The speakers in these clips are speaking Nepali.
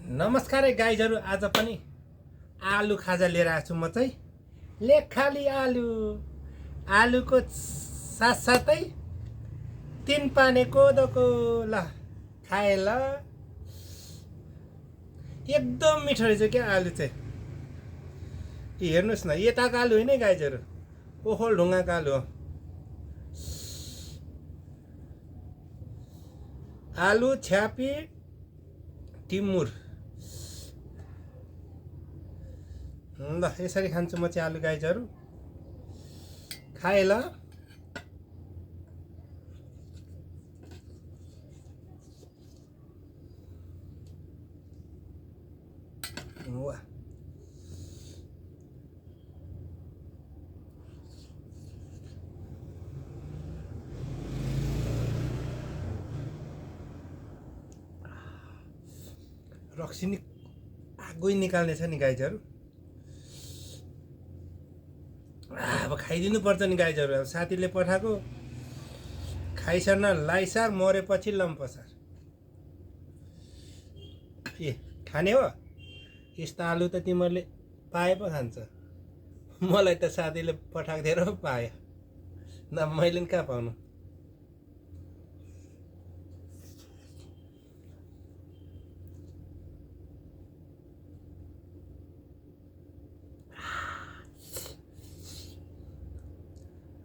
नमस्कार है गाइजहरू। आज पनि आलु खाजा लिएर आएको छु म चाहिँ। ले खाली आलुको साथसाथै तीन पाने कोदोको ल खाए ल। एकदम मिठो रहेछ क्या आलु चाहिँ। हेर्नुहोस् न, यताको आलु होइन है गाइजहरू, ओखोल ढुङ्गाको आलु हो। आलु छ्यापी टिमुर ल यसरी खान्छु म चाहिँ आलु गाइजहरू। खाए ल। वाह, रक्सी नि आगो निकाल्ने छ नि गाइजहरू। अब खाइदिनु पर्छ नि गाइजहरू। अब साथीले पठाएको खाइसर्न लाइसार, मरेपछि लम्पसार। ए खाने हो यस्तो आलु त तिमीहरूले पाए पो खान्छ। मलाई त साथीले पठाएको थियो र पायो, न मैले पनि कहाँ पाउनु।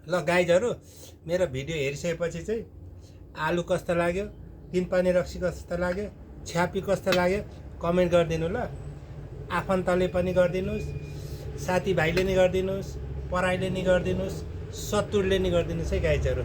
ल गाइजहरू, मेरो भिडियो हेरिसकेपछि चाहिँ आलु कस्तो लाग्यो, तीन पानी रक्सी कस्तो लाग्यो, छ्यापी कस्तो लाग्यो कमेन्ट गरिदिनु ल। आफन्तले पनि गरिदिनुहोस्, साथीभाइले नि गरिदिनुहोस्, पराईले नि गरिदिनुहोस्, शत्रुले नि गरिदिनुहोस् है गाइजहरू।